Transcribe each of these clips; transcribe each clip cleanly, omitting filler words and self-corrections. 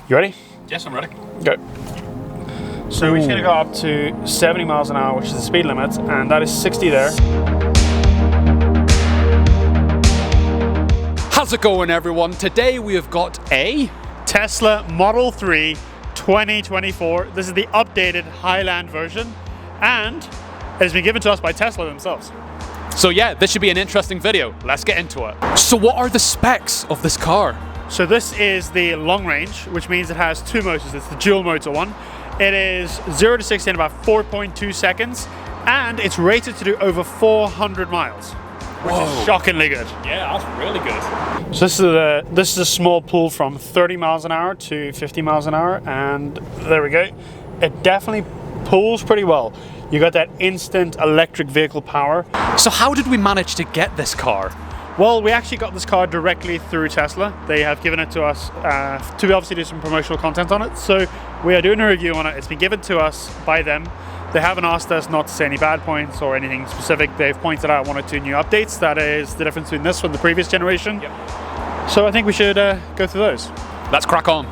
You ready? Yes, I'm ready. Go. So we're just going to go up to 70 miles an hour, which is the speed limit, and that is 60 there. How's it going, everyone? Today we have got a Tesla Model 3 2024. This is the updated Highland version, and it has been given to us by Tesla themselves. So yeah, this should be an interesting video. Let's get into it. So what are the specs of this car? So this is the long range, which means it has two motors. It's the dual motor one. It is 0 to 60 in about 4.2 seconds, and it's rated to do over 400 miles, which is shockingly good. Yeah, that's really good. So this is a small pull from 30 miles an hour to 50 miles an hour, and there we go. It definitely pulls pretty well. You got that instant electric vehicle power. So how did we manage to get this car? Well, we actually got this car directly through Tesla. They have given it to us to obviously do some promotional content on it. So we are doing a review on it. It's been given to us by them. They haven't asked us not to say any bad points or anything specific. They've pointed out one or two new updates. That is the difference between this one and the previous generation. Yep. So I think we should go through those. Let's crack on.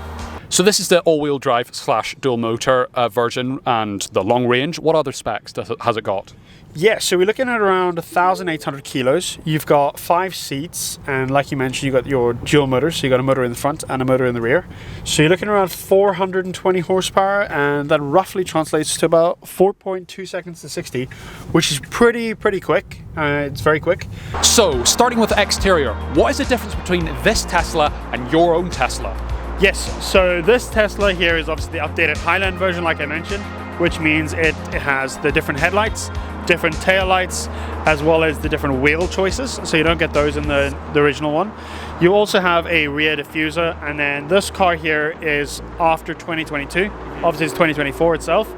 So this is the all-wheel drive / dual motor version and the long range. What other specs has it got? Yeah, so we're looking at around 1,800 kilos. You've got 5 seats, and like you mentioned, you've got your dual motors. So you've got a motor in the front and a motor in the rear. So you're looking around 420 horsepower, and that roughly translates to about 4.2 seconds to 60, which is pretty quick. It's very quick. So, starting with the exterior, what is the difference between this Tesla and your own Tesla? Yes, so this Tesla here is obviously the updated Highland version, like I mentioned, which means it has the different headlights, different tail lights, as well as the different wheel choices, so you don't get those in the original one. You also have a rear diffuser, and then this car here is after 2022. Obviously it's 2024 itself,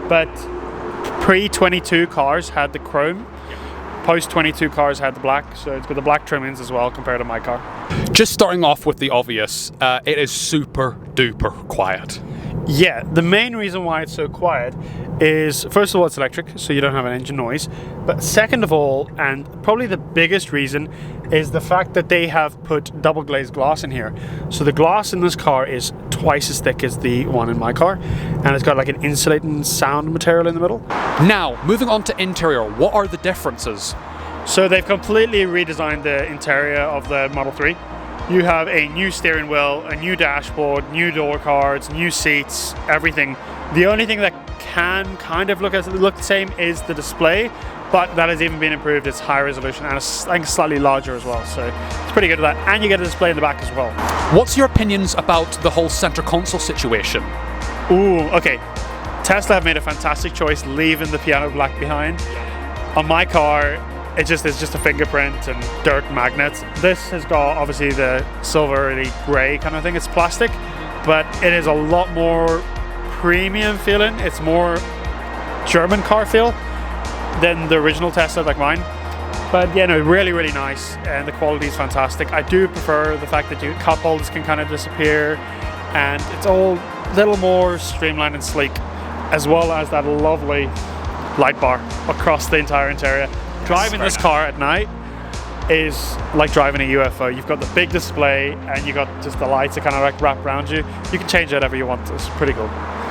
but pre-22 cars had the chrome, post-22 cars had the black, so it's got the black trimmings as well compared to my car. Just starting off with the obvious, it is super duper quiet. Yeah, the main reason why it's so quiet is, first of all, it's electric, so you don't have an engine noise. But second of all, and probably the biggest reason, is the fact that they have put double glazed glass in here. So the glass in this car is twice as thick as the one in my car, and it's got like an insulating sound material in the middle. Now, moving on to interior, what are the differences? So they've completely redesigned the interior of the Model 3. You have a new steering wheel, a new dashboard, new door cards, new seats, everything. The only thing that can kind of look the same is the display, but that has even been improved. It's higher resolution and it's, I think, slightly larger as well. So it's pretty good at that. And you get a display in the back as well. What's your opinions about the whole center console situation? Ooh, okay. Tesla have made a fantastic choice leaving the piano black behind. On my car, it's just a fingerprint and dirt magnets. This has got obviously the silvery grey kind of thing. It's plastic, but it is a lot more premium feeling. It's more German car feel than the original Tesla like mine. But yeah, no, really nice, and the quality is fantastic. I do prefer the fact that your cup holders can kind of disappear, and it's all a little more streamlined and sleek, as well as that lovely light bar across the entire interior. Driving this car at night is like driving a UFO. You've got the big display and you've got just the lights that kind of like wrap around you. You can change whatever you want. It's pretty cool.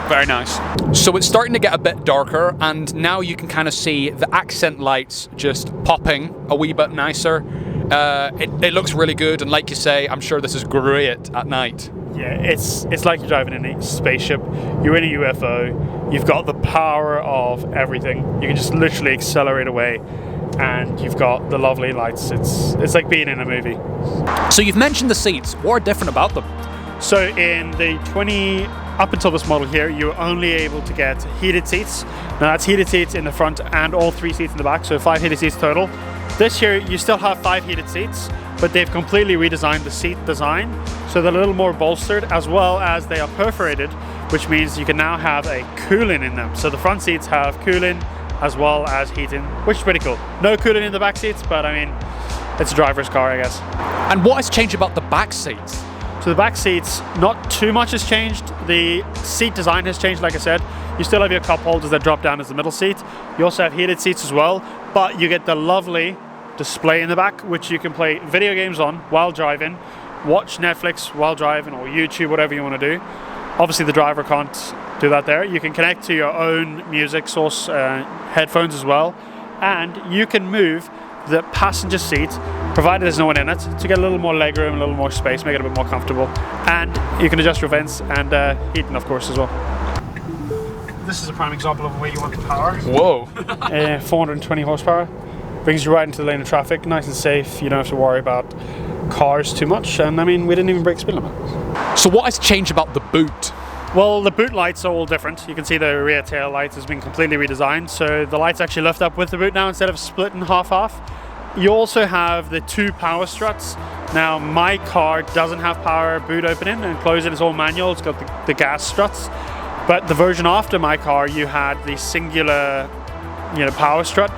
Very nice. So it's starting to get a bit darker, and now you can kind of see the accent lights just popping a wee bit nicer. It looks really good, and like you say, I'm sure this is great at night. Yeah, it's like you're driving in a spaceship. You're in a UFO. You've got the power of everything. You can just literally accelerate away, and you've got the lovely lights. It's like being in a movie. So you've mentioned the seats. What are different about them? So in the up until this model here, you're only able to get heated seats. Now that's heated seats in the front and all 3 seats in the back, so 5 heated seats total. This year you still have 5 heated seats, but they've completely redesigned the seat design, so they're a little more bolstered, as well as they are perforated, which means you can now have a cooling in them. So the front seats have cooling as well as heating, which is pretty cool. No cooling in the back seats, but I mean, it's a driver's car, I guess. And what has changed about the back seats? So the back seats, not too much has changed. The seat design has changed, like I said. You still have your cup holders that drop down as the middle seat. You also have heated seats as well, but you get the lovely display in the back, which you can play video games on while driving, watch Netflix while driving, or YouTube, whatever you want to do. Obviously the driver can't do that there. You can connect to your own music source headphones as well, and you can move the passenger seat, provided there's no one in it, to get a little more legroom, a little more space, make it a bit more comfortable. And you can adjust your vents and heating, of course, as well. This is a prime example of where you want the power. Whoa. 420 horsepower. Brings you right into the lane of traffic, nice and safe. You don't have to worry about cars too much. And I mean, we didn't even break speed limit. So what has changed about the boot? Well, the boot lights are all different. You can see the rear tail light has been completely redesigned. So the lights actually lift up with the boot now instead of split in half-half. You also have the 2 power struts. Now, my car doesn't have power boot opening and closing. It's all manual. It's got the gas struts. But the version after my car, you had the singular, power strut,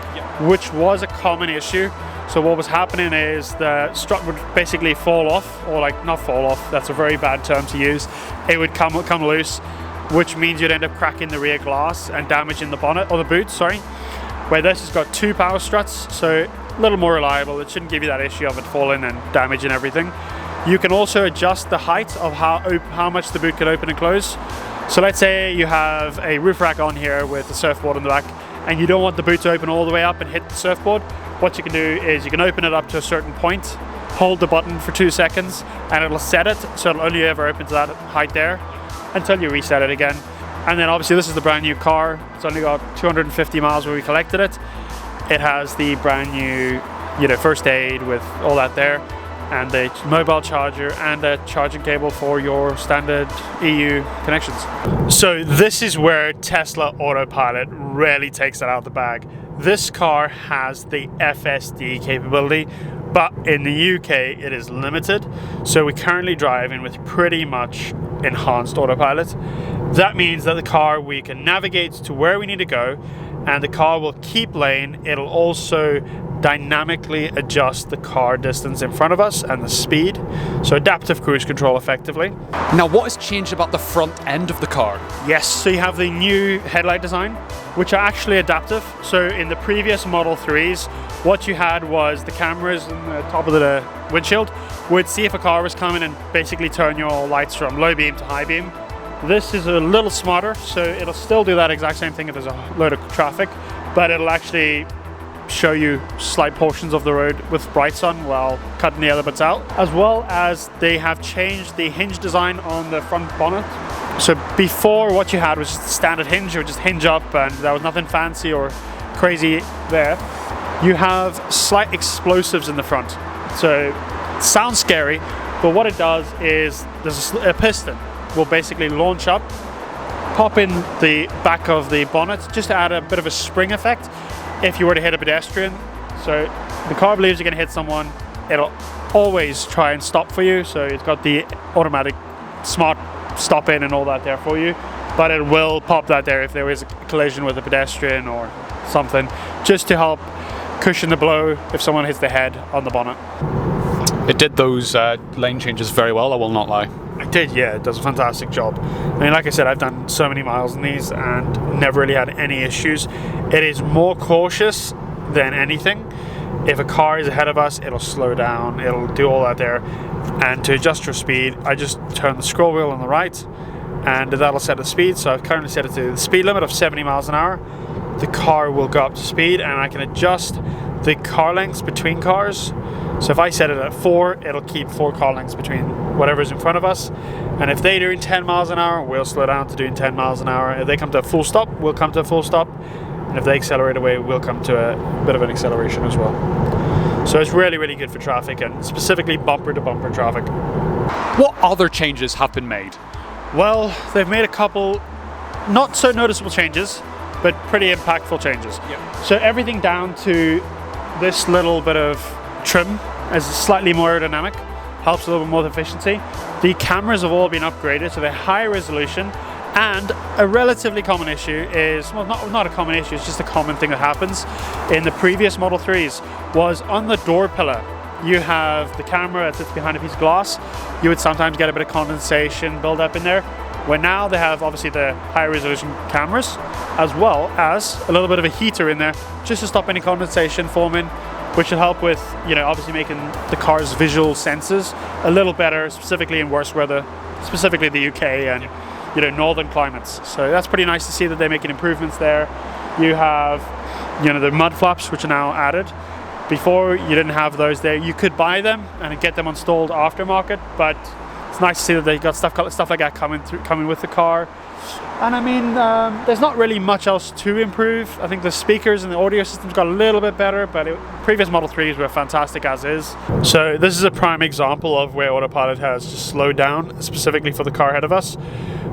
which was a common issue. So what was happening is the strut would basically fall off, or like not fall off. That's a very bad term to use. It would come loose, which means you'd end up cracking the rear glass and damaging the bonnet, or the boot, sorry. Where this has got 2 power struts, so a little more reliable. It shouldn't give you that issue of it falling and damaging everything. You can also adjust the height of how much the boot can open and close. So let's say you have a roof rack on here with a surfboard on the back, and you don't want the boot to open all the way up and hit the surfboard. What you can do is you can open it up to a certain point, hold the button for 2 seconds, and it'll set it so it'll only ever open to that height there until you reset it again. And then obviously this is the brand new car. It's only got 250 miles where we collected it. It has the brand new, first aid with all that there, and the mobile charger and a charging cable for your standard EU connections. So this is where Tesla Autopilot really takes it out of the bag. This car has the FSD capability, but in the UK it is limited. So we're currently driving with pretty much enhanced autopilot. That means that the car, we can navigate to where we need to go, and the car will keep lane. It'll also dynamically adjust the car distance in front of us and the speed. So adaptive cruise control effectively. Now, what has changed about the front end of the car? Yes, so you have the new headlight design, which are actually adaptive. So in the previous Model 3s, what you had was the cameras on the top of the windshield would see if a car was coming and basically turn your lights from low beam to high beam. This is a little smarter, so it'll still do that exact same thing if there's a load of traffic, but it'll actually show you slight portions of the road with brights on while cutting the other bits out. As well as they have changed the hinge design on the front bonnet. So before, what you had was just a standard hinge. It would just hinge up and there was nothing fancy or crazy there. You have slight explosives in the front. So it sounds scary, but what it does is there's a piston will basically launch up, pop in the back of the bonnet just to add a bit of a spring effect if you were to hit a pedestrian. So the car believes you're going to hit someone, it'll always try and stop for you. So it's got the automatic smart stop in and all that there for you, but it will pop that there if there is a collision with a pedestrian or something, just to help cushion the blow if someone hits their head on the bonnet. It did those lane changes very well, I will not lie. It did, yeah, it does a fantastic job. I mean, like I said, I've done so many miles in these and never really had any issues. It is more cautious than anything. If a car is ahead of us, it'll slow down, it'll do all that there. And to adjust your speed, I just turn the scroll wheel on the right and that'll set the speed. So I've currently set it to the speed limit of 70 miles an hour. The car will go up to speed and I can adjust the car lengths between cars. So if I set it at 4, it'll keep 4 car lengths between whatever's in front of us. And if they're doing 10 miles an hour, we'll slow down to doing 10 miles an hour. If they come to a full stop, we'll come to a full stop. And if they accelerate away, we'll come to a bit of an acceleration as well. So it's really, really good for traffic and specifically bumper to bumper traffic. What other changes have been made? Well, they've made a couple not so noticeable changes, but pretty impactful changes. Yep. So everything down to this little bit of trim is slightly more aerodynamic, helps a little bit more efficiency. The cameras have all been upgraded, so they're high resolution. And a relatively common issue is, well, not a common issue, it's just a common thing that happens in the previous Model 3s, was on the door pillar. You have the camera that sits behind a piece of glass. You would sometimes get a bit of condensation build up in there. Where now they have obviously the high resolution cameras, as well as a little bit of a heater in there, just to stop any condensation forming, which will help with, obviously making the car's visual senses a little better, specifically in worse weather, specifically the UK and northern climates. So that's pretty nice to see that they're making improvements there. You have the mud flaps, which are now added. Before, you didn't have those there. You could buy them and get them installed aftermarket, but it's nice to see that they got stuff like that coming with the car. And I mean, there's not really much else to improve. I think the speakers and the audio systems got a little bit better, but previous Model 3s were fantastic as is. So this is a prime example of where Autopilot has just slowed down, specifically for the car ahead of us.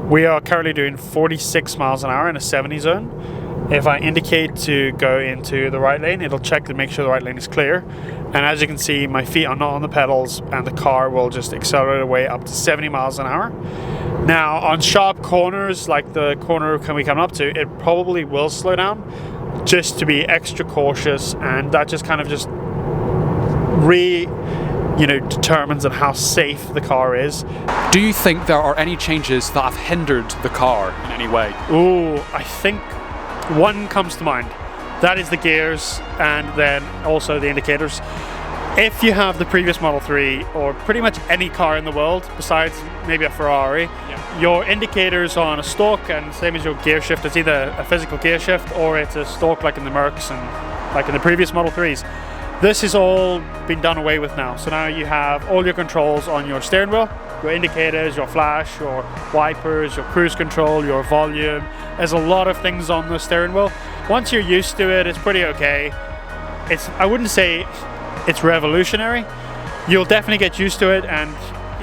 We are currently doing 46 miles an hour in a 70 zone. If I indicate to go into the right lane, it'll check to make sure the right lane is clear. And as you can see, my feet are not on the pedals and the car will just accelerate away up to 70 miles an hour. Now, on sharp corners, like the corner we come up to, it probably will slow down just to be extra cautious, and that just kind of just determines on how safe the car is. Do you think there are any changes that have hindered the car in any way? Ooh, I think one comes to mind. That is the gears, and then also the indicators. If you have the previous Model 3 or pretty much any car in the world besides maybe a Ferrari, your indicators on a stalk, and same as your gear shift, it's either a physical gear shift or it's a stalk like in the Mercs and like in the previous Model 3s. This has all been done away with now. So now you have all your controls on your steering wheel, your indicators, your flash, your wipers, your cruise control, your volume. There's a lot of things on the steering wheel. Once you're used to it, it's pretty okay. I wouldn't say it's revolutionary. You'll definitely get used to it and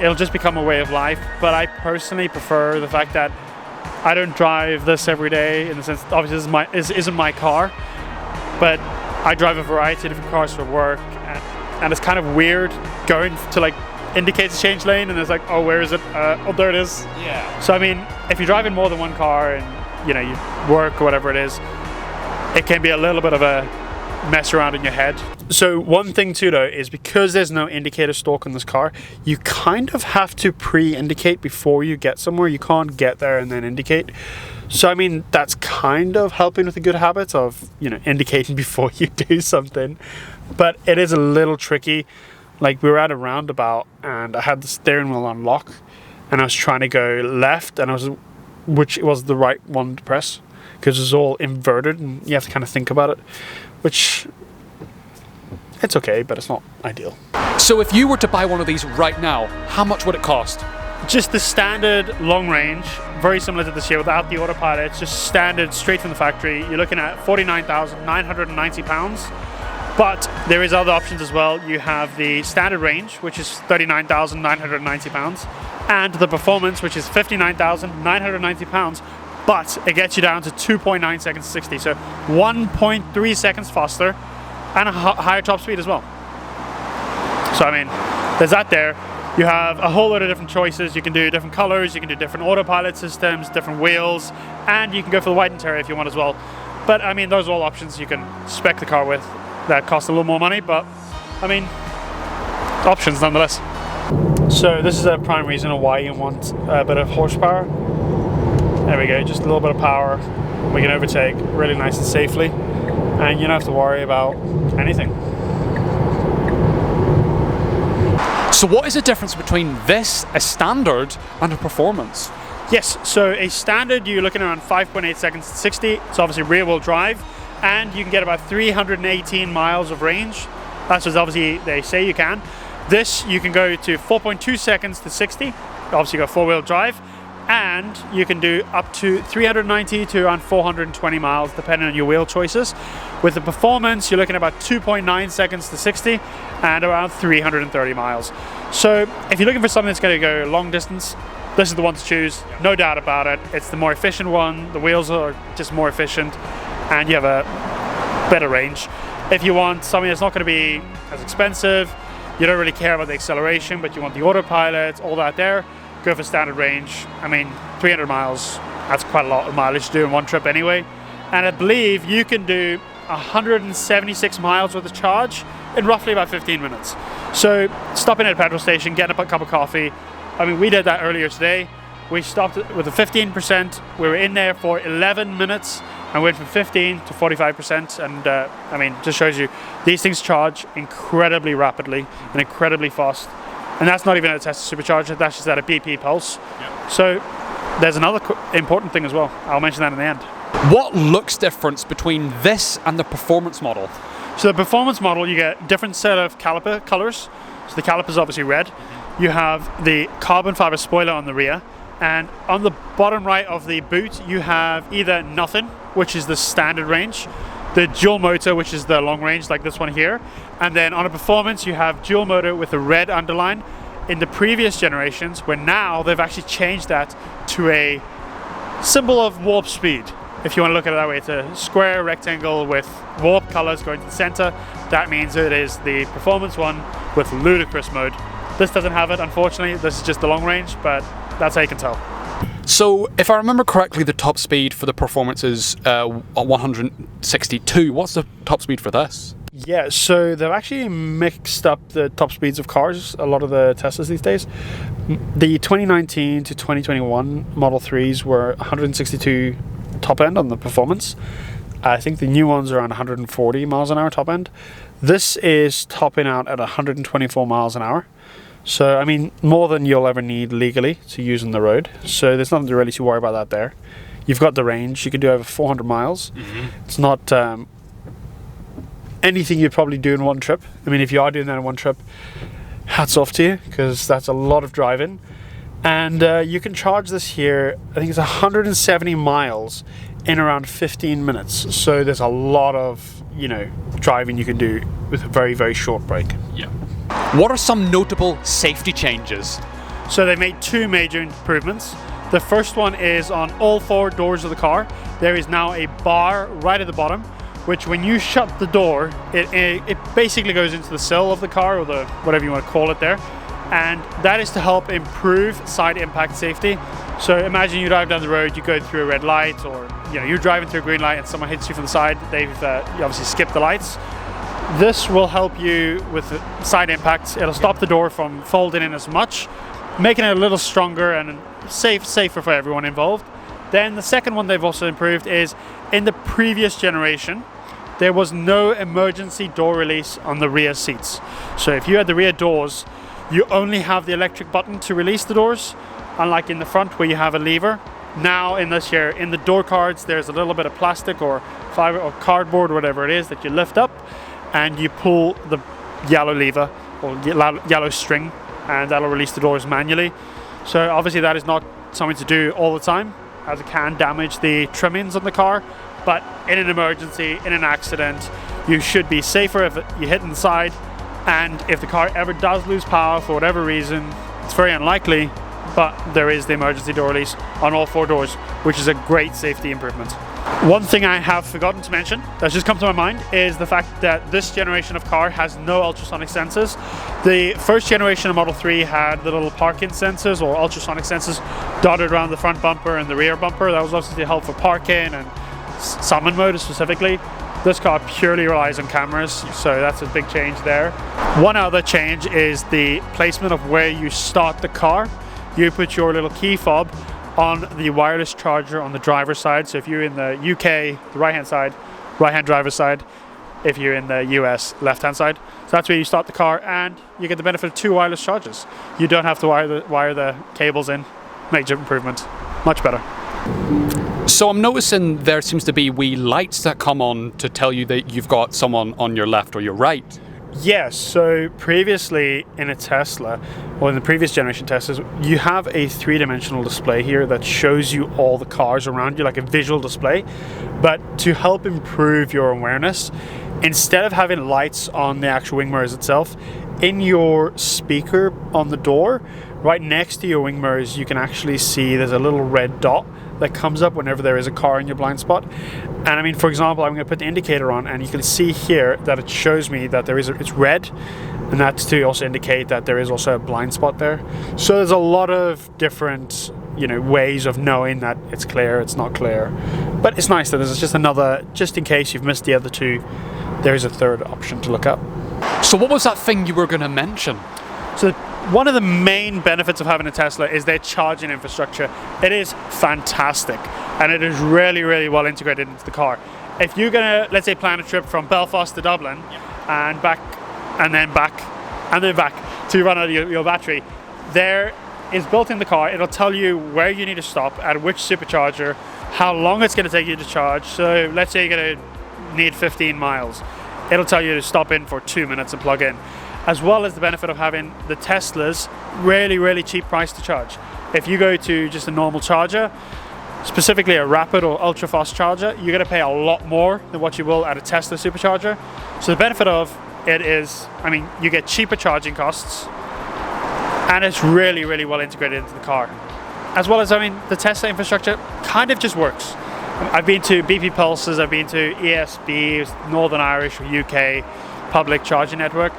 it'll just become a way of life. But I personally prefer the fact that I don't drive this every day, in the sense, obviously this isn't my car, but I drive a variety of different cars for work, and it's kind of weird going to like indicate to change lane and it's like, oh, where is it? Oh, there it is. Yeah. So I mean, if you're driving more than one car and you work or whatever it is, it can be a little bit of a mess around in your head. So one thing too though is, because there's no indicator stalk in this car, you kind of have to pre-indicate before you get somewhere. You can't get there and then indicate. So I mean, that's kind of helping with the good habits of indicating before you do something, but it is a little tricky. Like, we were at a roundabout and I had the steering wheel on lock and I was trying to go left, and which was the right one to press, because it's all inverted and you have to kind of think about it, which it's okay, but it's not ideal. So if you were to buy one of these right now, how much would it cost? Just the standard long range, very similar to this year without the Autopilot. It's just standard, straight from the factory. You're looking at £49,990. But there is other options as well. You have the standard range, which is £39,990, and the performance, which is £59,990. But it gets you down to 2.9 seconds to 60, so 1.3 seconds faster, and a higher top speed as well. So I mean, there's that there. You have a whole lot of different choices. You can do different colors, you can do different Autopilot systems, different wheels, and you can go for the white interior if you want as well. But I mean, those are all options you can spec the car with that cost a little more money, but I mean, options nonetheless. So this is a prime reason of why you want a bit of horsepower. There we go, just a little bit of power. We can overtake really nice and safely, and you don't have to worry about anything. So what is the difference between this, a standard, and a performance? Yes, so a standard, you're looking around 5.8 seconds to 60. It's obviously rear wheel drive, and you can get about 318 miles of range. That's what obviously they say you can. This, you can go to 4.2 seconds to 60. Obviously you got four wheel drive, and you can do up to 390 to around 420 miles depending on your wheel choices. With the performance, you're looking at about 2.9 seconds to 60 and around 330 miles. So if you're looking for something that's going to go long distance, this is the one to choose, no doubt about it. It's the more efficient one. The wheels are just more efficient and you have a better range. If you want something that's not going to be as expensive, you don't really care about the acceleration, but you want the Autopilot, all that there, go for standard range. I mean, 300 miles, that's quite a lot of mileage to do in one trip anyway. And I believe you can do 176 miles worth of charge in roughly about 15 minutes. So stopping at a petrol station, getting a cup of coffee. I mean, we did that earlier today. We stopped with a 15%. We were in there for 11 minutes and went from 15 to 45%. And I mean, just shows you these things charge incredibly rapidly and incredibly fast. And that's not even at a Tesla supercharger, that's just at a BP pulse. Yep. So there's another important thing as well. I'll mention that in the end. What looks different between this and the performance model? So the performance model, you get different set of caliper colors. So the caliper is obviously red. You have the carbon fiber spoiler on the rear, and on the bottom right of the boot you have either nothing, which is the standard range, the dual motor, which is the long range like this one here, and then on a performance you have dual motor with a red underline. In the previous generations, where now they've actually changed that to a symbol of warp speed. If you want to look at it that way, it's a square rectangle with warp colors going to the center. That means it is the performance one with ludicrous mode. This doesn't have it, unfortunately. This is just the long range, but that's how you can tell. So, if I remember correctly, the top speed for the performance is 162. What's the top speed for this? Yeah, so they've actually mixed up the top speeds of cars, a lot of the Teslas these days. The 2019 to 2021 Model 3s were 162 top end on the performance. I think the new ones are around 140 miles an hour top end. This is topping out at 124 miles an hour. So, I mean, more than you'll ever need legally to use on the road. So there's nothing really to worry about that there. You've got the range. You can do over 400 miles. It's not anything you'd probably do in one trip. I mean, if you are doing that in one trip, hats off to you, because that's a lot of driving. And you can charge this here, I think it's 170 miles in around 15 minutes. So there's a lot of, driving you can do with a very, very short break. Yeah. What are some notable safety changes? So they made two major improvements. The first one is on all four doors of the car. There is now a bar right at the bottom, which when you shut the door, it basically goes into the sill of the car, or the whatever you want to call it there. And that is to help improve side impact safety. So imagine you drive down the road, you go through a red light, or you're driving through a green light and someone hits you from the side. They've you obviously skipped the lights. This will help you with the side impacts. It'll stop the door from folding in as much, making it a little stronger and safer for everyone involved. Then the second one they've also improved is, in the previous generation, there was no emergency door release on the rear seats. So if you had the rear doors, you only have the electric button to release the doors, unlike in the front where you have a lever. Now in this here, in the door cards, there's a little bit of plastic or fiber or cardboard or whatever it is that you lift up, and you pull the yellow lever or yellow string, and that'll release the doors manually. So obviously that is not something to do all the time, as it can damage the trimmings on the car. But in an emergency, in an accident, you should be safer if you hit inside. And if the car ever does lose power for whatever reason, it's very unlikely, but there is the emergency door release on all four doors, which is a great safety improvement. One thing I have forgotten to mention that's just come to my mind is the fact that this generation of car has no ultrasonic sensors. The first generation of Model 3 had the little parking sensors or ultrasonic sensors dotted around the front bumper and the rear bumper. That was obviously to help for parking and summon mode specifically. This car purely relies on cameras, so that's a big change there. One other change is the placement of where you start the car. You put your little key fob on the wireless charger on the driver's side. So if you're in the UK, the right-hand side, right-hand driver's side. If you're in the US, left-hand side. So that's where you start the car, and you get the benefit of two wireless chargers. You don't have to wire the cables in. Major improvement. Much better. So I'm noticing there seems to be wee lights that come on to tell you that you've got someone on your left or your right. Yes, so previously in a Tesla, or in the previous generation Teslas, you have a three-dimensional display here that shows you all the cars around you, like a visual display. But to help improve your awareness, instead of having lights on the actual wing mirrors itself, in your speaker on the door, right next to your wing mirrors, you can actually see there's a little red dot that comes up whenever there is a car in your blind spot. And I mean, for example, I'm going to put the indicator on, and you can see here that it shows me that it's red, and that's to also indicate that there is also a blind spot there. So there's a lot of different ways of knowing that it's clear, it's not clear. But it's nice that there's just another, just in case you've missed the other two, there's a third option to look up. So what was that thing you were going to mention? So one of the main benefits of having a Tesla is their charging infrastructure. It is fantastic, and it is really, really well integrated into the car. If you're gonna, let's say, plan a trip from Belfast to Dublin, and back, and then back to run out of your battery, there is built in the car. It'll tell you where you need to stop, at which supercharger, how long it's going to take you to charge. So let's say you're going to need 15 miles. It'll tell you to stop in for 2 minutes and plug in. As well as the benefit of having the Tesla's really cheap price to charge. If you go to just a normal charger, specifically a rapid or ultra fast charger, you're going to pay a lot more than what you will at a Tesla supercharger. So the benefit of it is, I mean, you get cheaper charging costs, and it's really well integrated into the car. As well as, I mean, the Tesla infrastructure kind of just works. I've been to BP Pulses, I've been to ESB, Northern Irish or UK public charging network,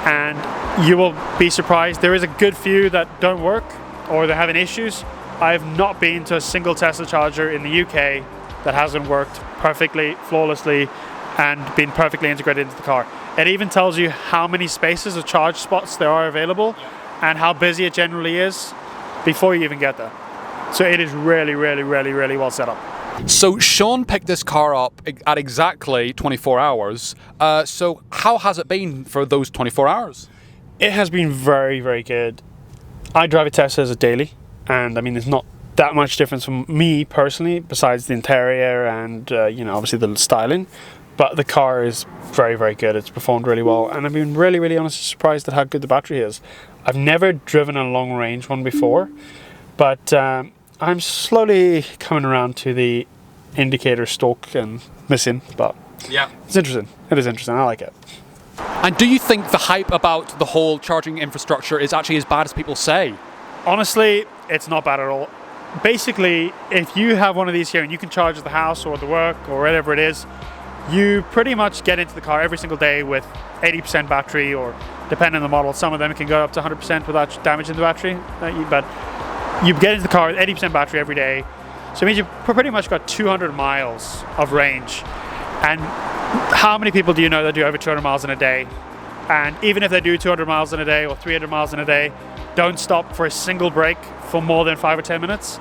and you will be surprised. There is a good few that don't work or they're having issues. I have not been to a single Tesla charger in the UK that hasn't worked perfectly, flawlessly, and been perfectly integrated into the car. It even tells you how many spaces of charge spots there are available and how busy it generally is before you even get there. So it is really well set up. So Sean picked this car up at exactly 24 hours. So how has it been for those 24 hours? It has been very good. I drive a Tesla as a daily, and I mean, there's not that much difference from me personally, besides the interior and obviously the styling. But the car is very good. It's performed really well, and I've been really honestly surprised at how good the battery is. I've never driven a long range one before, but I'm slowly coming around to the indicator stalk and missing, but yeah, it's interesting. It is interesting. I like it. And do you think the hype about the whole charging infrastructure is actually as bad as people say? Honestly, it's not bad at all. Basically, if you have one of these here and you can charge at the house or the work or whatever it is, you pretty much get into the car every single day with 80% battery, or depending on the model, some of them can go up to 100% without damaging the battery. But you get into the car with 80% battery every day. So it means you've pretty much got 200 miles of range. And how many people do you know that do over 200 miles in a day? And even if they do 200 miles in a day or 300 miles in a day, don't stop for a single break for more than 5 or 10 minutes.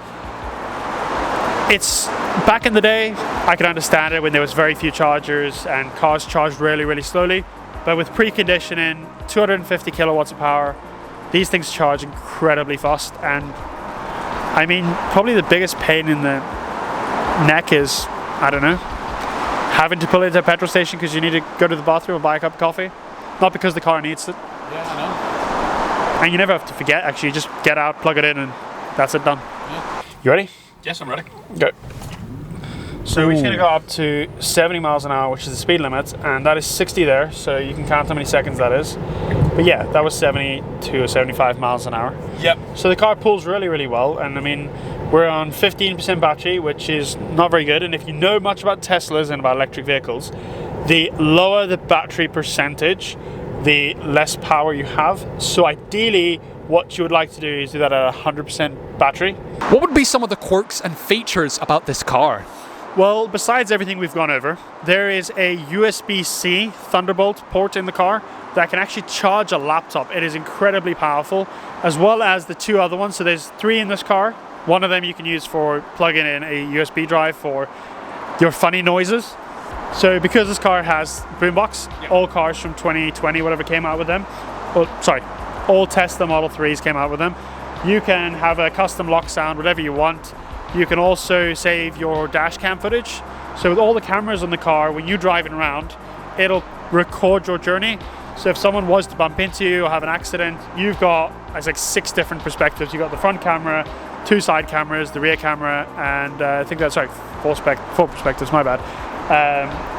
It's back in the day, I could understand it when there was very few chargers and cars charged really slowly. But with preconditioning, 250 kilowatts of power, these things charge incredibly fast. And I mean, probably the biggest pain in the neck is, I don't know, having to pull into a petrol station because you need to go to the bathroom and buy a cup of coffee. Not because the car needs it. Yeah, I know. And you never have to forget, actually. You just get out, plug it in, and that's it, done. Yeah. You ready? Yes, I'm ready. Go. So we're just going to go up to 70 miles an hour, which is the speed limit, and that is 60 there, so you can count how many seconds that is. But yeah, that was 70 to 75 miles an hour. Yep. So the car pulls really well, and I mean, we're on 15% battery, which is not very good. And if you know much about Teslas and about electric vehicles, the lower the battery percentage, the less power you have. So ideally, what you would like to do is do that at 100% battery. What would be some of the quirks and features about this car? Well, besides everything we've gone over, there is a USB-C Thunderbolt port in the car that can actually charge a laptop. It is incredibly powerful, as well as the two other ones. So there's 3 in this car. One of them you can use for plugging in a USB drive for your funny noises. So because this car has boombox, all cars from 2020, whatever came out with them, all Tesla Model 3s came out with them. You can have a custom lock sound, whatever you want. You can also save your dash cam footage. So with all the cameras on the car, when you're driving around, it'll record your journey. So if someone was to bump into you or have an accident, you've got, it's like 6 different perspectives. You've got the front camera, 2 side cameras, the rear camera, and I think that's 4 perspectives, my bad.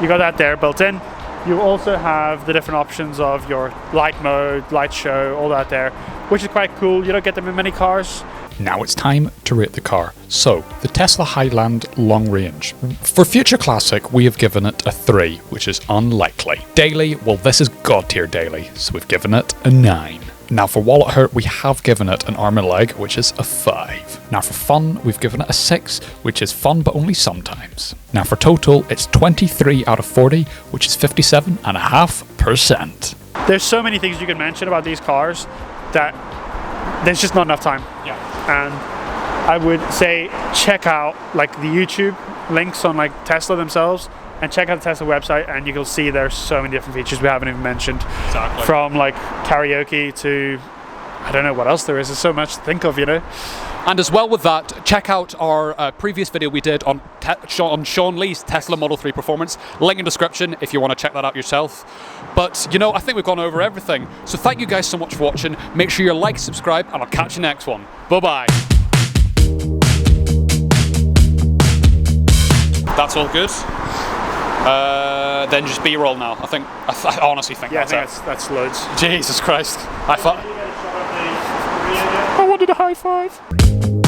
You got that there built in. You also have the different options of your light mode, light show, all that there, which is quite cool. You don't get them in many cars. Now it's time to rate the car. So, the Tesla Highland Long Range. For Future Classic, we have given it a 3, which is unlikely. Daily, well, this is God tier daily, so we've given it a 9. Now for wallet hurt, we have given it an arm and leg, which is a 5. Now for fun, we've given it a 6, which is fun but only sometimes. Now for total, it's 23 out of 40, which is 57.5%. There's so many things you can mention about these cars that there's just not enough time. Yeah. And I would say check out like the YouTube links on like Tesla themselves, and check out the Tesla website, and you'll see there's so many different features we haven't even mentioned. Exactly. From like karaoke to I don't know what else there is. There's so much to think of, you know. And as well with that, check out our previous video we did on Sean Lee's Tesla Model 3 performance. Link in description if you want to check that out yourself. But, you know, I think we've gone over everything. So thank you guys so much for watching. Make sure you like, subscribe, and I'll catch you next one. Bye-bye. That's all good. Then just B-roll now. I honestly think Yeah, that's it. that's loads. Jesus Christ. I wanted a high five.